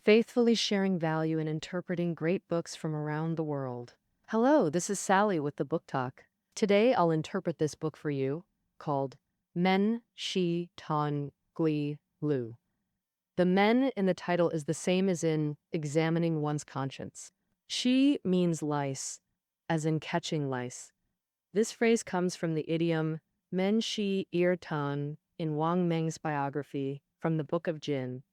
faithfully sharing value and interpreting great books from around the world. Hello, this is Sally with the Book Talk. Today I'll interpret this book for you called Men, Shi, Tan, Gli, Lu. The men in the title is the same as in examining one's conscience. Shi means lice, as in catching lice. This phrase comes from the idiom Men Shi Ir Tan in Wang Meng's biography from the Book of Jin.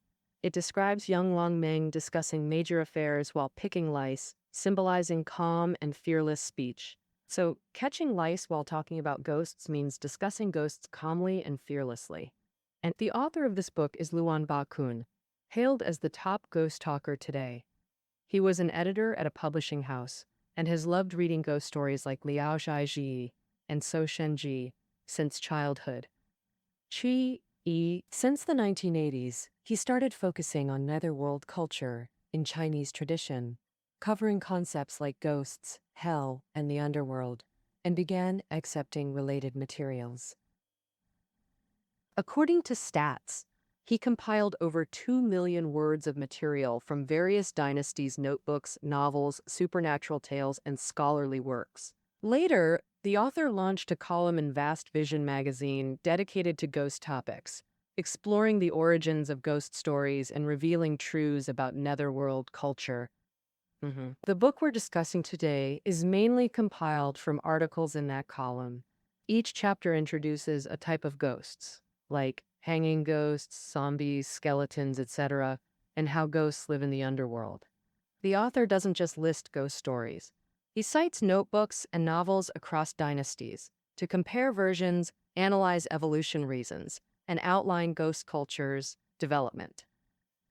It describes young Wang Meng discussing major affairs while picking lice, symbolizing calm and fearless speech. So, catching lice while talking about ghosts means discussing ghosts calmly and fearlessly. And the author of this book is Luan Ba-kun, hailed as the top ghost talker today. He was an editor at a publishing house and has loved reading ghost stories like Liao Zhaiji and So Shenji since childhood. Since the 1980s, he started focusing on netherworld culture in Chinese tradition, covering concepts like ghosts, hell, and the underworld, and began accepting related materials. According to Stats, he compiled over 2 million words of material from various dynasties' notebooks, novels, supernatural tales, and scholarly works. Later, the author launched a column in Vast Vision magazine dedicated to ghost topics, exploring the origins of ghost stories and revealing truths about netherworld culture. The book we're discussing today is mainly compiled from articles in that column. Each chapter introduces a type of ghosts, like hanging ghosts, zombies, skeletons, etc., and how ghosts live in the underworld. The author doesn't just list ghost stories. He cites notebooks and novels across dynasties to compare versions, analyze evolution reasons, and outline ghost culture's development.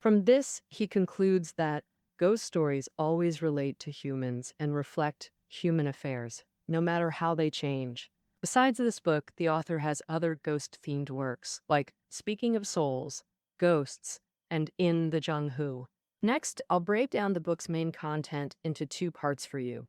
From this, he concludes that ghost stories always relate to humans and reflect human affairs, no matter how they change. Besides this book, the author has other ghost-themed works, like Speaking of Souls, Ghosts, and In the Zhanghu. Next, I'll break down the book's main content into 2 parts for you.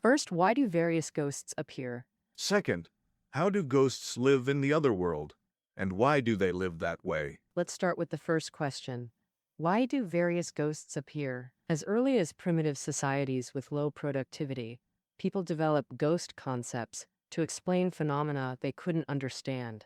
First, why do various ghosts appear? Second, how do ghosts live in the other world? And why do they live that way? Let's start with the first question. Why do various ghosts appear? As early as primitive societies with low productivity, people developed ghost concepts to explain phenomena they couldn't understand.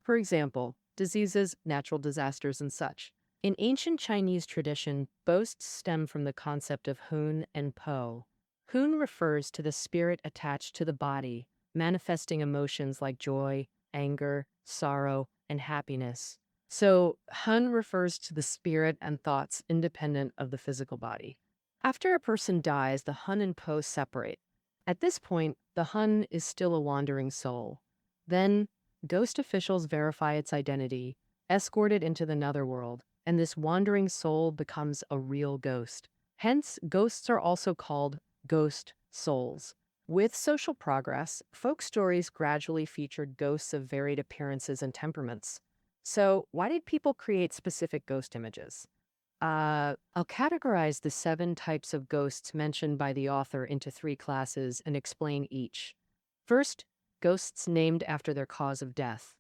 For example, diseases, natural disasters, and such. In ancient Chinese tradition, ghosts stem from the concept of hun and po. Hun refers to the spirit attached to the body, manifesting emotions like joy, anger, sorrow, and happiness. So, hun refers to the spirit and thoughts independent of the physical body. After a person dies, the hun and po separate. At this point, the hun is still a wandering soul. Then, ghost officials verify its identity, escort it into the netherworld, and this wandering soul becomes a real ghost. Hence, ghosts are also called ghost souls. With social progress, folk stories gradually featured ghosts of varied appearances and temperaments. So, why did people create specific ghost images? I'll categorize the 7 types of ghosts mentioned by the author into 3 classes and explain each. First, ghosts named after their cause of death.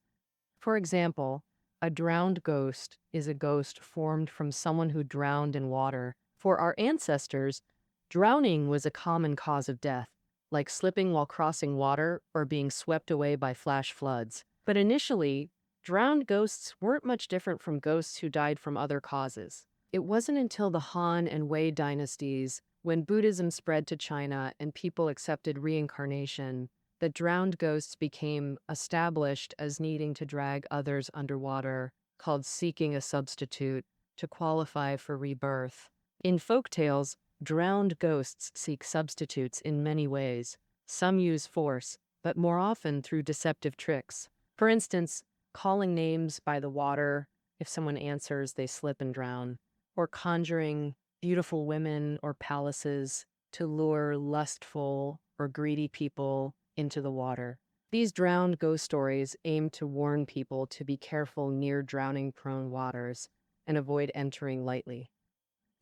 For example, a drowned ghost is a ghost formed from someone who drowned in water. For our ancestors, drowning was a common cause of death, like slipping while crossing water or being swept away by flash floods. But initially, drowned ghosts weren't much different from ghosts who died from other causes. It wasn't until the Han and Wei dynasties, when Buddhism spread to China and people accepted reincarnation, that drowned ghosts became established as needing to drag others underwater, called seeking a substitute, to qualify for rebirth. In folktales, drowned ghosts seek substitutes in many ways. Some use force, but more often through deceptive tricks. For instance, calling names by the water. If someone answers, they slip and drown. Or conjuring beautiful women or palaces to lure lustful or greedy people into the water. These drowned ghost stories aim to warn people to be careful near drowning-prone waters and avoid entering lightly.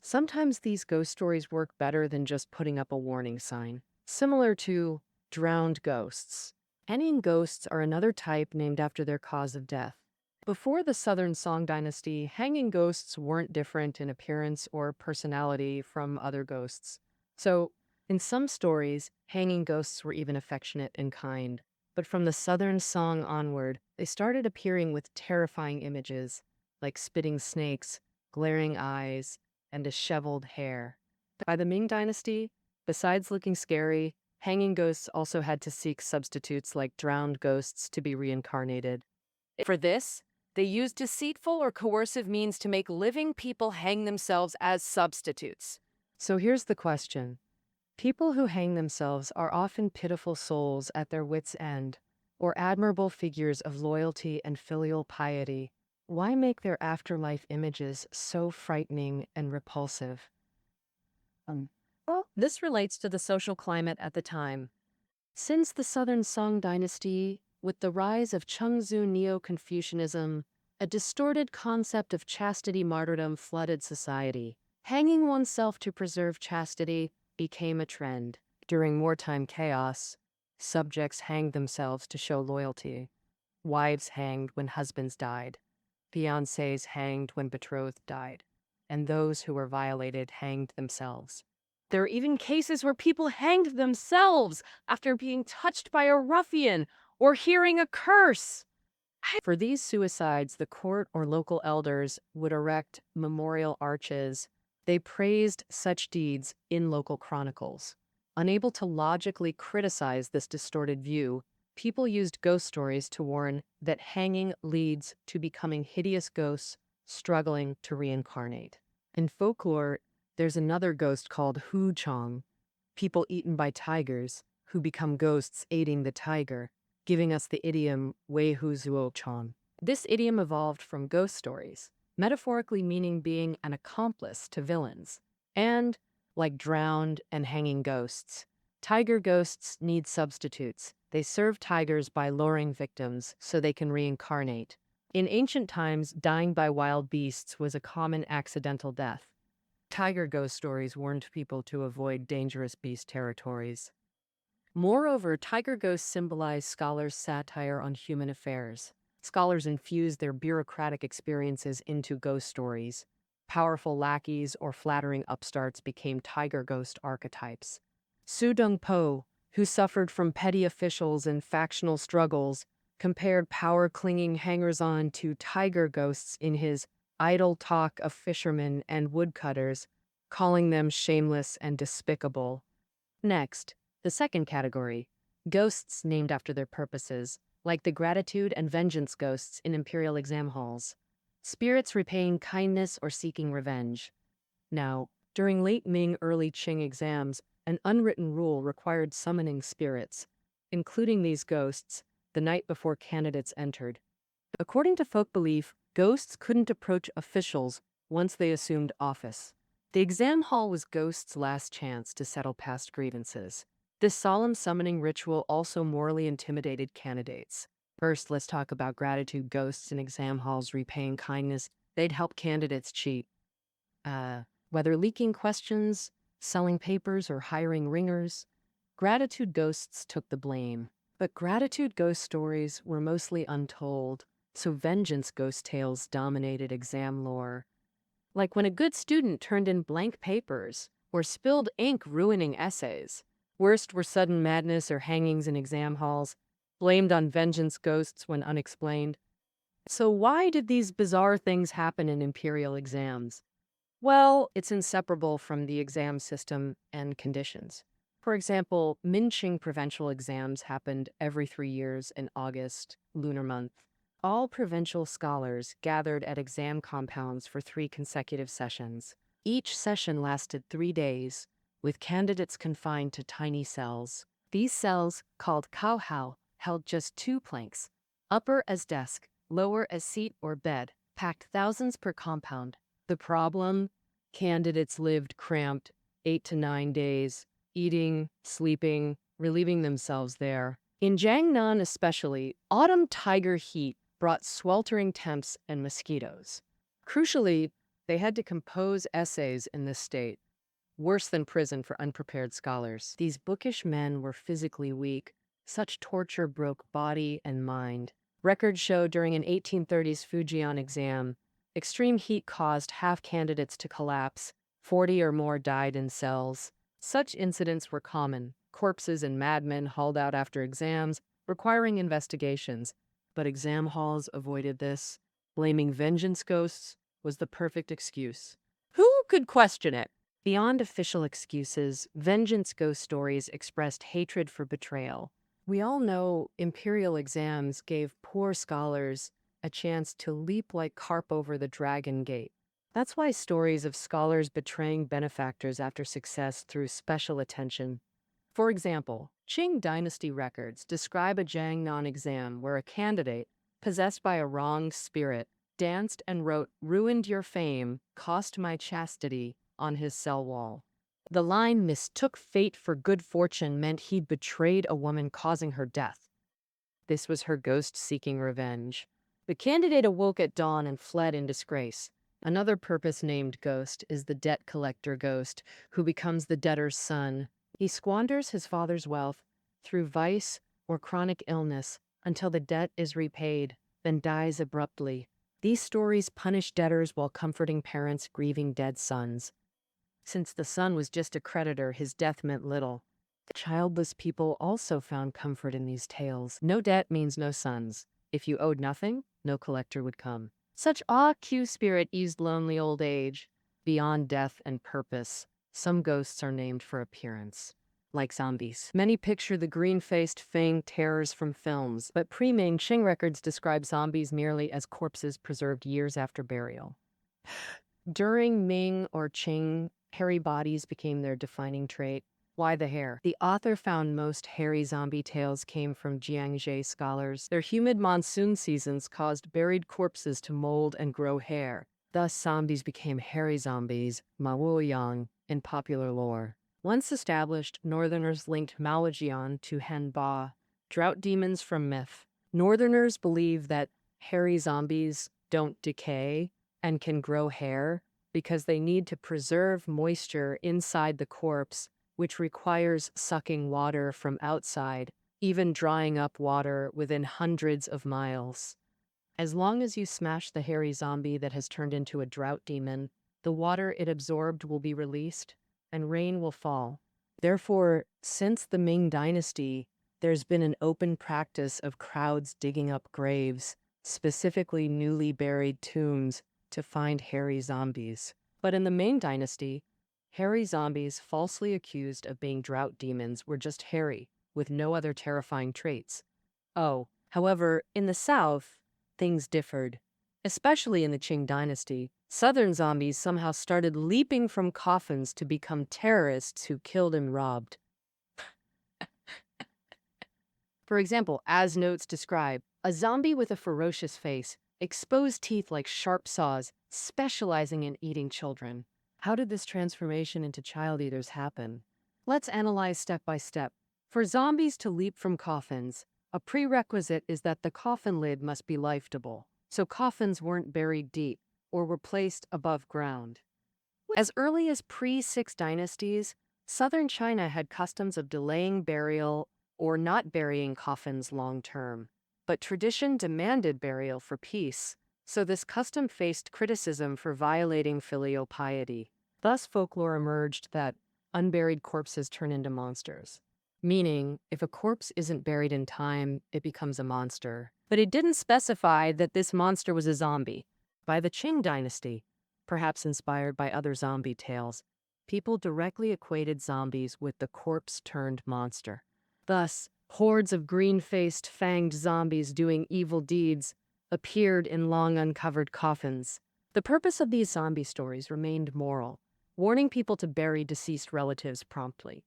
Sometimes these ghost stories work better than just putting up a warning sign, similar to drowned ghosts. Hanging ghosts are another type named after their cause of death. Before the Southern Song Dynasty, hanging ghosts weren't different in appearance or personality from other ghosts. So, in some stories, hanging ghosts were even affectionate and kind. But from the Southern Song onward, they started appearing with terrifying images, like spitting snakes, glaring eyes, and disheveled hair. By the Ming Dynasty, besides looking scary, hanging ghosts also had to seek substitutes like drowned ghosts to be reincarnated. For this, they used deceitful or coercive means to make living people hang themselves as substitutes. So here's the question. People who hang themselves are often pitiful souls at their wits' end, or admirable figures of loyalty and filial piety. Why make their afterlife images so frightening and repulsive? Well, this relates to the social climate at the time. Since the Southern Song Dynasty, with the rise of Chengzu Neo-Confucianism, a distorted concept of chastity martyrdom flooded society. Hanging oneself to preserve chastity became a trend. During wartime chaos, subjects hanged themselves to show loyalty. Wives hanged when husbands died. Fiancés hanged when betrothed died. And those who were violated hanged themselves. There are even cases where people hanged themselves after being touched by a ruffian or hearing a curse. For these suicides, the court or local elders would erect memorial arches. They praised such deeds in local chronicles. Unable to logically criticize this distorted view, people used ghost stories to warn that hanging leads to becoming hideous ghosts struggling to reincarnate. In folklore, there's another ghost called Hu Chong, people eaten by tigers who become ghosts aiding the tiger, giving us the idiom Wei Hu Zuo Chong. This idiom evolved from ghost stories, metaphorically meaning being an accomplice to villains. And, like drowned and hanging ghosts, tiger ghosts need substitutes. They serve tigers by luring victims so they can reincarnate. In ancient times, dying by wild beasts was a common accidental death. Tiger ghost stories warned people to avoid dangerous beast territories. Moreover, tiger ghosts symbolize scholars' satire on human affairs. Scholars infused their bureaucratic experiences into ghost stories. Powerful lackeys or flattering upstarts became tiger ghost archetypes. Su Dong Po, who suffered from petty officials and factional struggles, compared power-clinging hangers-on to tiger ghosts in his Idle Talk of Fishermen and Woodcutters, calling them shameless and despicable. Next, the second category, ghosts named after their purposes, like the gratitude and vengeance ghosts in imperial exam halls. Spirits repaying kindness or seeking revenge. Now, during late Ming, early Qing exams, an unwritten rule required summoning spirits, including these ghosts, the night before candidates entered. According to folk belief, ghosts couldn't approach officials once they assumed office. The exam hall was ghosts' last chance to settle past grievances. This solemn summoning ritual also morally intimidated candidates. First, let's talk about gratitude ghosts in exam halls repaying kindness. They'd help candidates cheat. Whether leaking questions, selling papers, or hiring ringers, gratitude ghosts took the blame. But gratitude ghost stories were mostly untold, so vengeance ghost tales dominated exam lore. Like when a good student turned in blank papers or spilled ink ruining essays. Worst were sudden madness or hangings in exam halls, blamed on vengeance ghosts when unexplained. So why did these bizarre things happen in imperial exams? Well, it's inseparable from the exam system and conditions. For example, Minqing provincial exams happened every 3 years in August, lunar month. All provincial scholars gathered at exam compounds for 3 consecutive sessions. Each session lasted 3 days, with candidates confined to tiny cells. These cells, called kauhao, held just 2 planks, upper as desk, lower as seat or bed, packed thousands per compound. The problem? Candidates lived cramped 8 to 9 days, eating, sleeping, relieving themselves there. In Jiangnan especially, autumn tiger heat brought sweltering temps and mosquitoes. Crucially, they had to compose essays in this state, worse than prison for unprepared scholars. These bookish men were physically weak. Such torture broke body and mind. Records show during an 1830s Fujian exam, extreme heat caused half candidates to collapse. 40 or more died in cells. Such incidents were common. Corpses and madmen hauled out after exams, requiring investigations. But exam halls avoided this. Blaming vengeance ghosts was the perfect excuse. Who could question it? Beyond official excuses, vengeance ghost stories expressed hatred for betrayal. We all know imperial exams gave poor scholars a chance to leap like carp over the dragon gate. That's why stories of scholars betraying benefactors after success through special attention. For example, Qing Dynasty records describe a Jiangnan exam where a candidate, possessed by a wrong spirit, danced and wrote, "Ruined your fame, cost my chastity," on his cell wall. The line "mistook fate for good fortune" meant he'd betrayed a woman, causing her death. This was her ghost seeking revenge. The candidate awoke at dawn and fled in disgrace. Another purpose-named ghost is the debt collector ghost, who becomes the debtor's son. He squanders his father's wealth through vice or chronic illness until the debt is repaid, then dies abruptly. These stories punish debtors while comforting parents grieving dead sons. Since the son was just a creditor, his death meant little. Childless people also found comfort in these tales. No debt means no sons. If you owed nothing, no collector would come. Such awe-cue spirit eased lonely old age. Beyond death and purpose, some ghosts are named for appearance. Like zombies. Many picture the green-faced, fanged terrors from films, but pre-Ming Qing records describe zombies merely as corpses preserved years after burial. During Ming or Qing, hairy bodies became their defining trait. Why the hair? The author found most hairy zombie tales came from Jiangxi scholars. Their humid monsoon seasons caused buried corpses to mold and grow hair. Thus, zombies became hairy zombies, Maoyang, in popular lore. Once established, Northerners linked Maojian to Henba, drought demons from myth. Northerners believe that hairy zombies don't decay and can grow hair because they need to preserve moisture inside the corpse, which requires sucking water from outside, even drying up water within hundreds of miles. As long as you smash the hairy zombie that has turned into a drought demon, the water it absorbed will be released, and rain will fall. Therefore, since the Ming Dynasty, there's been an open practice of crowds digging up graves, specifically newly buried tombs, to find hairy zombies. But in the Ming Dynasty, hairy zombies falsely accused of being drought demons were just hairy, with no other terrifying traits. However, in the South, things differed. Especially in the Qing Dynasty, southern zombies somehow started leaping from coffins to become terrorists who killed and robbed. For example, as notes describe, a zombie with a ferocious face, exposed teeth like sharp saws, specializing in eating children. How did this transformation into child eaters happen? Let's analyze step by step. For zombies to leap from coffins, a prerequisite is that the coffin lid must be liftable, so coffins weren't buried deep or were placed above ground. As early as pre-6 dynasties, southern China had customs of delaying burial or not burying coffins long term, but tradition demanded burial for peace, so this custom faced criticism for violating filial piety. Thus, folklore emerged that unburied corpses turn into monsters. Meaning, if a corpse isn't buried in time, it becomes a monster. But it didn't specify that this monster was a zombie. By the Qing Dynasty, perhaps inspired by other zombie tales, people directly equated zombies with the corpse-turned monster. Thus, hordes of green-faced, fanged zombies doing evil deeds appeared in long uncovered coffins. The purpose of these zombie stories remained moral, warning people to bury deceased relatives promptly.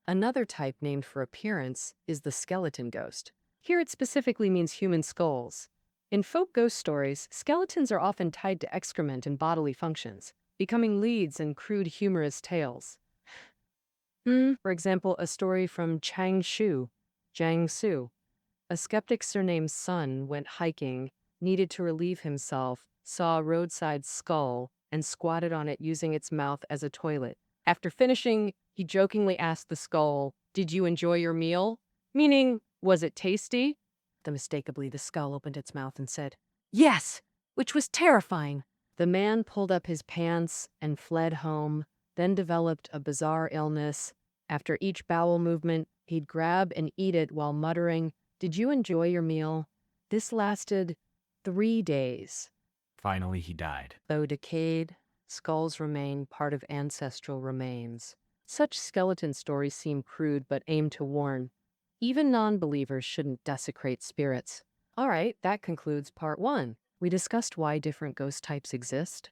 Another type named for appearance is the skeleton ghost. Here it specifically means human skulls. In folk ghost stories, skeletons are often tied to excrement and bodily functions, becoming leads in crude humorous tales. For example, a story from Jiangsu. A skeptic surnamed Sun went hiking, needed to relieve himself, saw a roadside skull, and squatted on it using its mouth as a toilet. After finishing, he jokingly asked the skull, "Did you enjoy your meal?" Meaning, was it tasty? Unmistakably, the skull opened its mouth and said, "Yes!" which was terrifying. The man pulled up his pants and fled home, then developed a bizarre illness. After each bowel movement, he'd grab and eat it while muttering, "Did you enjoy your meal?" This lasted 3 days. Finally, he died. Though decayed, skulls remain part of ancestral remains. Such skeleton stories seem crude but aim to warn. Even non-believers shouldn't desecrate spirits. All right, that concludes part 1. We discussed why different ghost types exist.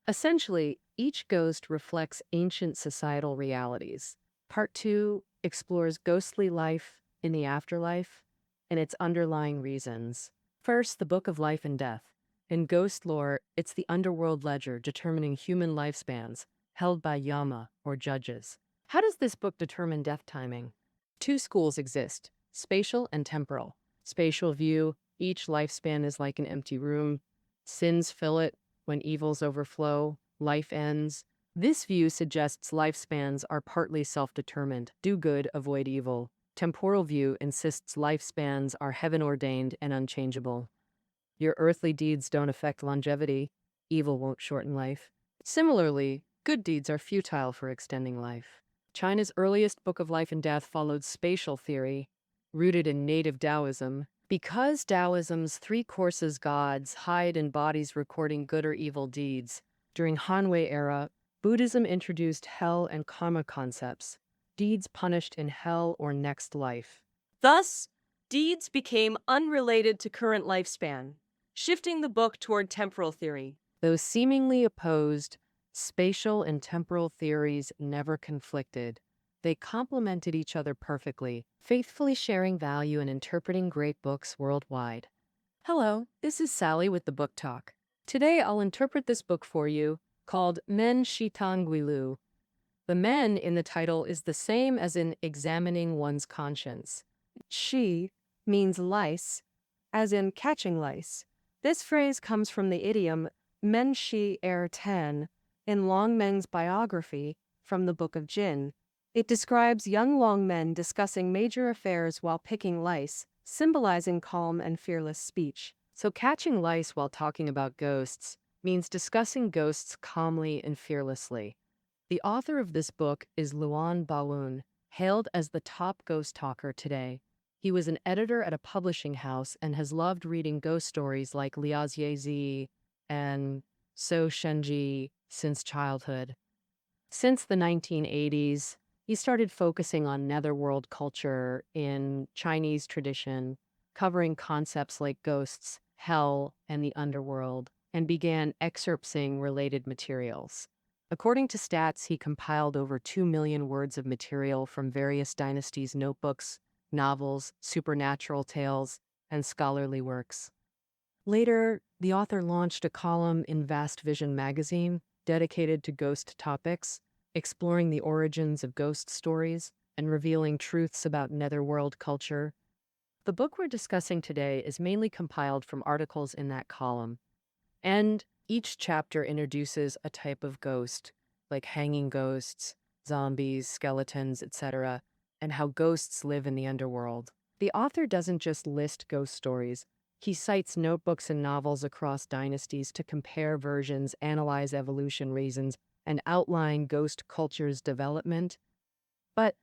Essentially, each ghost reflects ancient societal realities. Part 2 explores ghostly life in the afterlife and its underlying reasons. First, the Book of Life and Death. In ghost lore, it's the underworld ledger determining human lifespans, held by yama, or judges. How does this book determine death timing? 2 schools exist, spatial and temporal. Spatial view, each lifespan is like an empty room. Sins fill it. When evils overflow, life ends. This view suggests lifespans are partly self-determined. Do good, avoid evil. Temporal view insists lifespans are heaven-ordained and unchangeable. Your earthly deeds don't affect longevity. Evil won't shorten life. Similarly, good deeds are futile for extending life. China's earliest Book of Life and Death followed spatial theory, rooted in native Taoism. Because Taoism's 3 courses gods hide in bodies recording good or evil deeds, during Han Wei era, Buddhism introduced hell and karma concepts, deeds punished in hell or next life. Thus, deeds became unrelated to current lifespan, shifting the book toward temporal theory. Those seemingly opposed, spatial and temporal theories never conflicted. They complemented each other perfectly, faithfully sharing value and interpreting great books worldwide. Hello, this is Sally with the Book Talk. Today I'll interpret this book for you, called Men Shi Tang Guilu. The men in the title is the same as in examining one's conscience. Shi means lice, as in catching lice. This phrase comes from the idiom Men Shi Er Ten in Long Men's biography from the Book of Jin. It describes young Long men discussing major affairs while picking lice, symbolizing calm and fearless speech. So catching lice while talking about ghosts means discussing ghosts calmly and fearlessly. The author of this book is Luan Baoun, hailed as the top ghost talker today. He was an editor at a publishing house and has loved reading ghost stories like Liaozie Zi and So Shenji since childhood. Since the 1980s, he started focusing on netherworld culture in Chinese tradition, covering concepts like ghosts, hell, and the underworld, and began excerpting related materials. According to stats, he compiled over 2 million words of material from various dynasties' notebooks, novels, supernatural tales, and scholarly works. Later, the author launched a column in Vast Vision magazine dedicated to ghost topics, exploring the origins of ghost stories and revealing truths about netherworld culture. The book we're discussing today is mainly compiled from articles in that column, and each chapter introduces a type of ghost, like hanging ghosts, zombies, skeletons, etc., and how ghosts live in the underworld. The author doesn't just list ghost stories. He cites notebooks and novels across dynasties to compare versions, analyze evolution reasons, and outline ghost culture's development. But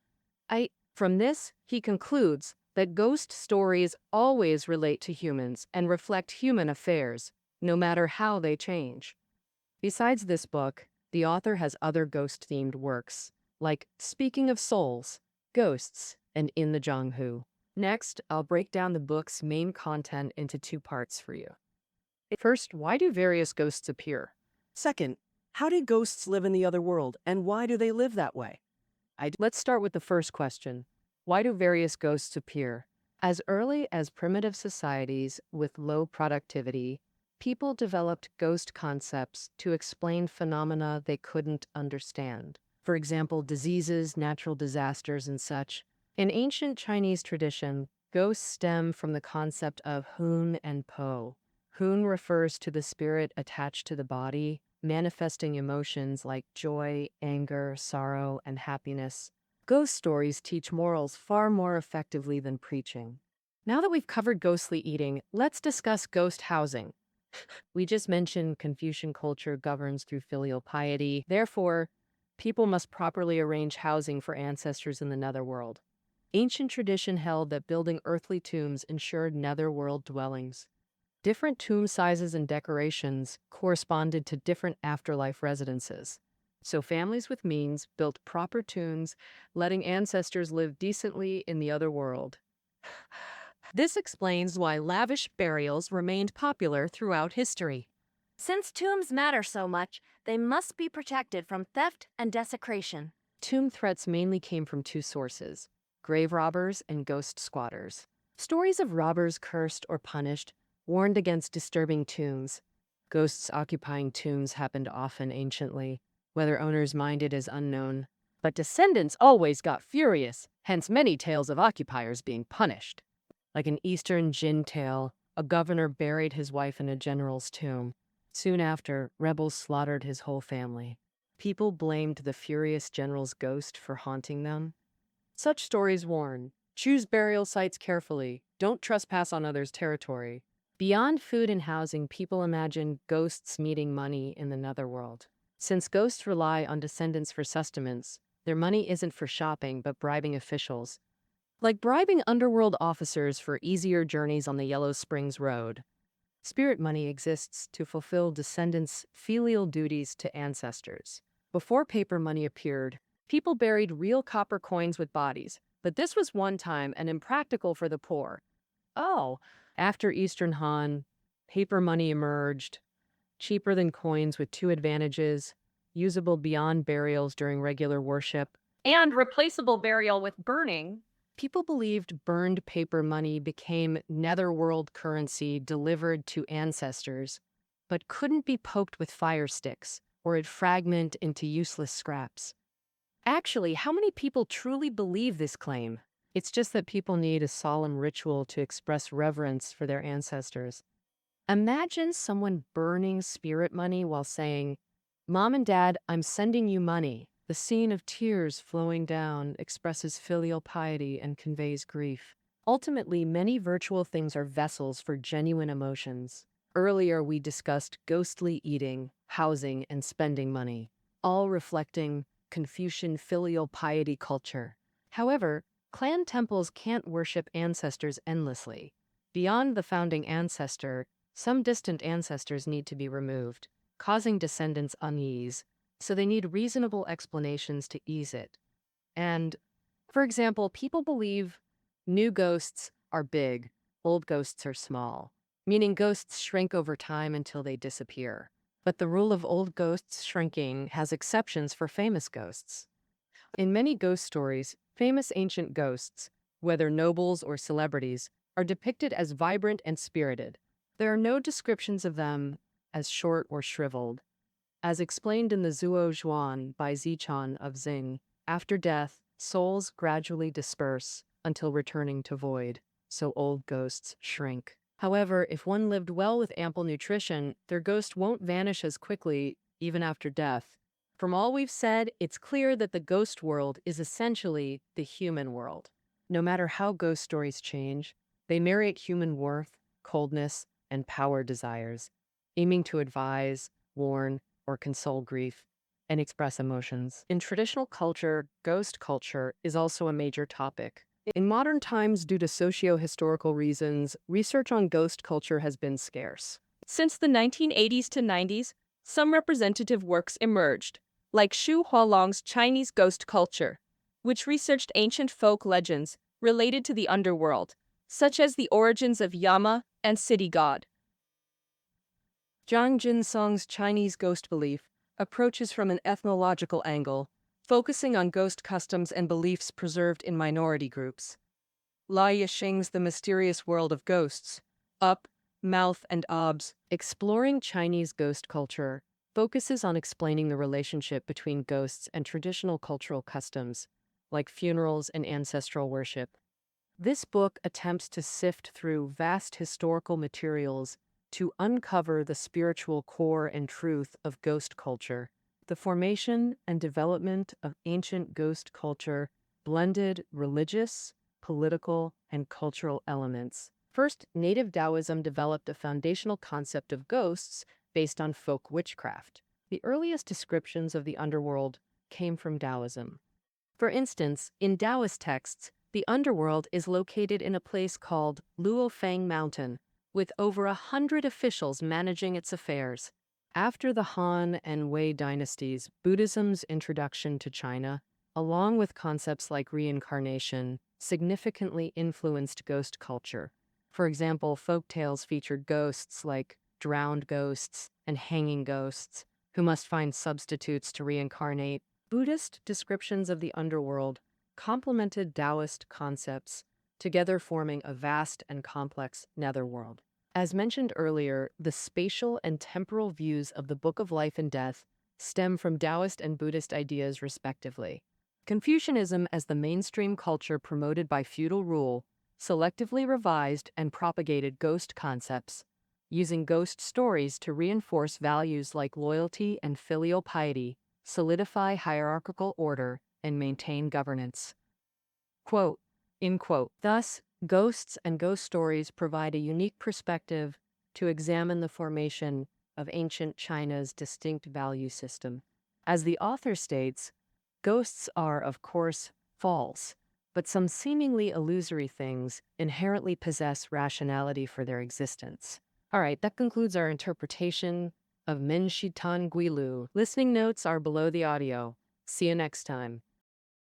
from this, he concludes that ghost stories always relate to humans and reflect human affairs, no matter how they change. Besides this book, the author has other ghost-themed works, like Speaking of Souls, Ghosts, and In the Zhanghu. Next, I'll break down the book's main content into 2 parts for you. First, why do various ghosts appear? Second, how did ghosts live in the other world, and why do they live that way? Let's start with the first question. Why do various ghosts appear? As early as primitive societies with low productivity, people developed ghost concepts to explain phenomena they couldn't understand. For example, diseases, natural disasters, and such. In ancient Chinese tradition, ghosts stem from the concept of hun and po. Hun refers to the spirit attached to the body, manifesting emotions like joy, anger, sorrow, and happiness. Ghost stories teach morals far more effectively than preaching. Now that we've covered ghostly eating, let's discuss ghost housing. We just mentioned Confucian culture governs through filial piety. Therefore, people must properly arrange housing for ancestors in the netherworld. Ancient tradition held that building earthly tombs ensured netherworld dwellings. Different tomb sizes and decorations corresponded to different afterlife residences. So families with means built proper tombs, letting ancestors live decently in the other world. This explains why lavish burials remained popular throughout history. Since tombs matter so much, they must be protected from theft and desecration. Tomb threats mainly came from two sources: grave robbers and ghost squatters. Stories of robbers cursed or punished warned against disturbing tombs. Ghosts occupying tombs happened often anciently, whether owners minded is unknown. But descendants always got furious, hence many tales of occupiers being punished. Like an Eastern Jin tale, a governor buried his wife in a general's tomb. Soon after, rebels slaughtered his whole family. People blamed the furious general's ghost for haunting them. Such stories warn: choose burial sites carefully, don't trespass on others' territory. Beyond food and housing, people imagine ghosts meeting money in the netherworld. Since ghosts rely on descendants for sustenance, their money isn't for shopping but bribing officials, like bribing underworld officers for easier journeys on the Yellow Springs Road. Spirit money exists to fulfill descendants' filial duties to ancestors. Before paper money appeared, people buried real copper coins with bodies, but this was one time and impractical for the poor. After Eastern Han, paper money emerged, cheaper than coins with two advantages: usable beyond burials during regular worship, and replaceable burial with burning. People believed burned paper money became netherworld currency delivered to ancestors, but couldn't be poked with fire sticks, or it'd fragment into useless scraps. Actually, how many people truly believe this claim? It's just that people need a solemn ritual to express reverence for their ancestors. Imagine someone burning spirit money while saying, "Mom and Dad, I'm sending you money." The scene of tears flowing down expresses filial piety and conveys grief. Ultimately, many virtual things are vessels for genuine emotions. Earlier, we discussed ghostly eating, housing, and spending money, all reflecting Confucian filial piety culture. However, clan temples can't worship ancestors endlessly. Beyond the founding ancestor, some distant ancestors need to be removed, causing descendants unease, so they need reasonable explanations to ease it. And, for example, people believe new ghosts are big, old ghosts are small, meaning ghosts shrink over time until they disappear. But the rule of old ghosts shrinking has exceptions for famous ghosts. In many ghost stories, famous ancient ghosts, whether nobles or celebrities, are depicted as vibrant and spirited. There are no descriptions of them as short or shriveled. As explained in the Zuo Zhuan by Zichan of Xing, after death, souls gradually disperse until returning to void, so old ghosts shrink. However, if one lived well with ample nutrition, their ghost won't vanish as quickly, even after death. From all we've said, it's clear that the ghost world is essentially the human world. No matter how ghost stories change, they narrate human worth, coldness, and power desires, aiming to advise, warn, or console grief, and express emotions. In traditional culture, ghost culture is also a major topic. In modern times, due to socio-historical reasons, research on ghost culture has been scarce. Since the 1980s to 90s, some representative works emerged, like Xu Hualong's Chinese Ghost Culture, which researched ancient folk legends related to the underworld, such as the origins of Yama and city god. Zhang Jinsong's Chinese ghost belief approaches from an ethnological angle, focusing on ghost customs and beliefs preserved in minority groups. Lice Xing's The Mysterious World of Ghosts, Up, Mouth, and Obs, Exploring Chinese ghost culture focuses on explaining the relationship between ghosts and traditional cultural customs, like funerals and ancestral worship. This book attempts to sift through vast historical materials to uncover the spiritual core and truth of ghost culture. The formation and development of ancient ghost culture blended religious, political, and cultural elements. First, native Taoism developed a foundational concept of ghosts based on folk witchcraft. The earliest descriptions of the underworld came from Taoism. For instance, in Taoist texts, the underworld is located in a place called Luofang Mountain, with over 100 officials managing its affairs. After the Han and Wei dynasties, Buddhism's introduction to China, along with concepts like reincarnation, significantly influenced ghost culture. For example, folk tales featured ghosts like drowned ghosts and hanging ghosts, who must find substitutes to reincarnate. Buddhist descriptions of the underworld complemented Taoist concepts, together forming a vast and complex netherworld. As mentioned earlier, the spatial and temporal views of the Book of Life and Death stem from Taoist and Buddhist ideas, respectively. Confucianism, as the mainstream culture promoted by feudal rule, selectively revised and propagated ghost concepts, using ghost stories to reinforce values like loyalty and filial piety, solidify hierarchical order, and maintain governance. Quote, in quote, thus, ghosts and ghost stories provide a unique perspective to examine the formation of ancient China's distinct value system. As the author states, ghosts are, of course, false, but some seemingly illusory things inherently possess rationality for their existence. All right, that concludes our interpretation of Min Shi Tan Gui Lu. Listening notes are below the audio. See you next time.